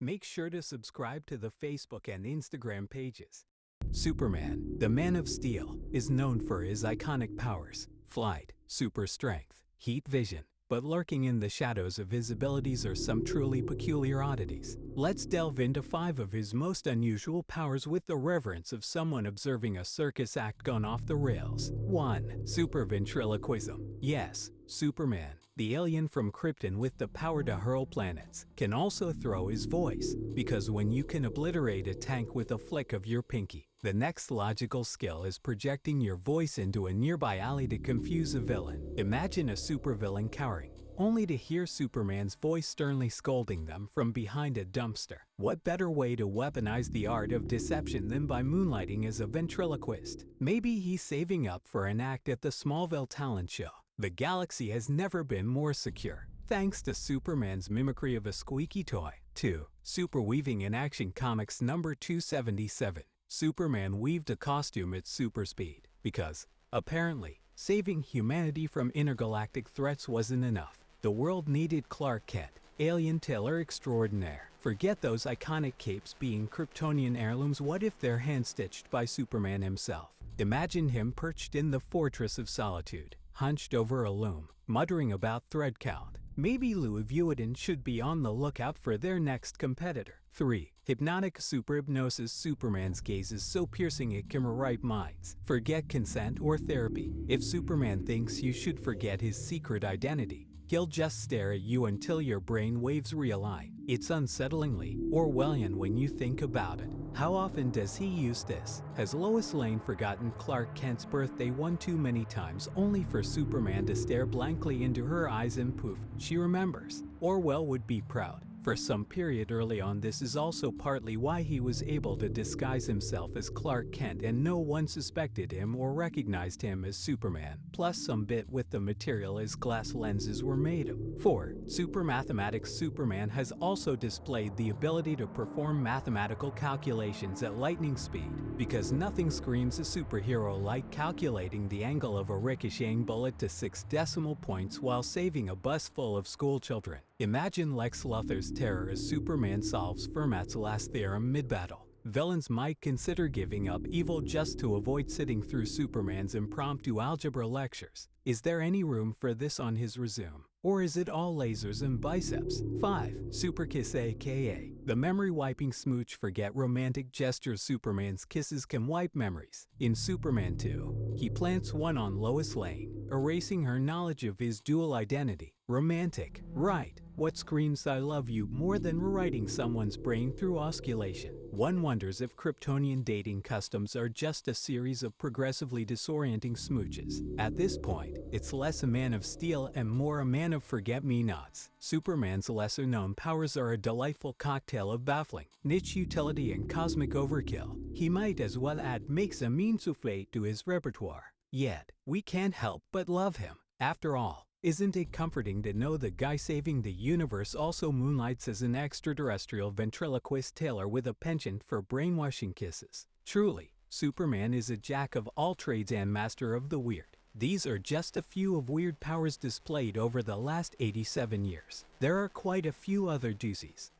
make sure to subscribe to the Facebook and Instagram pages. Superman, the Man of Steel, is known for his iconic powers: flight, super strength, heat vision. But lurking in the shadows of his abilities are some truly peculiar oddities. Let's delve into 5 of his most unusual powers with the reverence of someone observing a circus act gone off the rails. 1. Super ventriloquism. Yes, Superman, the alien from Krypton with the power to hurl planets, can also throw his voice, because when you can obliterate a tank with a flick of your pinky, the next logical skill is projecting your voice into a nearby alley to confuse a villain. Imagine a supervillain cowering, only to hear Superman's voice sternly scolding them from behind a dumpster. What better way to weaponize the art of deception than by moonlighting as a ventriloquist? Maybe he's saving up for an act at the Smallville talent show. The galaxy has never been more secure, thanks to Superman's mimicry of a squeaky toy. 2. Super weaving in Action Comics number 277. Superman weaved a costume at super speed because, apparently, saving humanity from intergalactic threats wasn't enough. The world needed Clark Kent, alien tailor extraordinaire. Forget those iconic capes being Kryptonian heirlooms. What if they're hand-stitched by Superman himself? Imagine him perched in the Fortress of Solitude, hunched over a loom, muttering about thread count. Maybe Louis Vuitton should be on the lookout for their next competitor. 3. Hypnotic super hypnosis. Superman's gaze is so piercing it can rewrite minds. Forget consent or therapy. If Superman thinks you should forget his secret identity, he'll just stare at you until your brain waves realign. It's unsettlingly Orwellian when you think about it. How often does he use this? Has Lois Lane forgotten Clark Kent's birthday one too many times only for Superman to stare blankly into her eyes and poof, she remembers? Orwell would be proud. For some period early on, this is also partly why he was able to disguise himself as Clark Kent and no one suspected him or recognized him as Superman, plus some bit with the material his glass lenses were made of. 4. Super mathematics. Superman has also displayed the ability to perform mathematical calculations at lightning speed, because nothing screams a superhero like calculating the angle of a ricocheting bullet to 6 decimal points while saving a bus full of schoolchildren. Imagine Lex Luthor's terror as Superman solves Fermat's last theorem mid-battle. Villains might consider giving up evil just to avoid sitting through Superman's impromptu algebra lectures. Is there any room for this on his resume? Or is it all lasers and biceps? 5. Super kiss, aka the memory-wiping smooch. Forget romantic gestures. Superman's kisses can wipe memories. In Superman 2, he plants one on Lois Lane, erasing her knowledge of his dual identity. Romantic, right? What screams "I love you" more than rewriting someone's brain through osculation? One wonders if Kryptonian dating customs are just a series of progressively disorienting smooches. At this point, it's less a Man of Steel and more a man of forget-me-nots. Superman's lesser-known powers are a delightful cocktail of baffling, niche utility and cosmic overkill. He might as well add makes a mean souffle to his repertoire. Yet, we can't help but love him. After all, isn't it comforting to know the guy saving the universe also moonlights as an extraterrestrial ventriloquist tailor with a penchant for brainwashing kisses? Truly, Superman is a jack of all trades and master of the weird. These are just a few of weird powers displayed over the last 87 years. There are quite a few other doozies.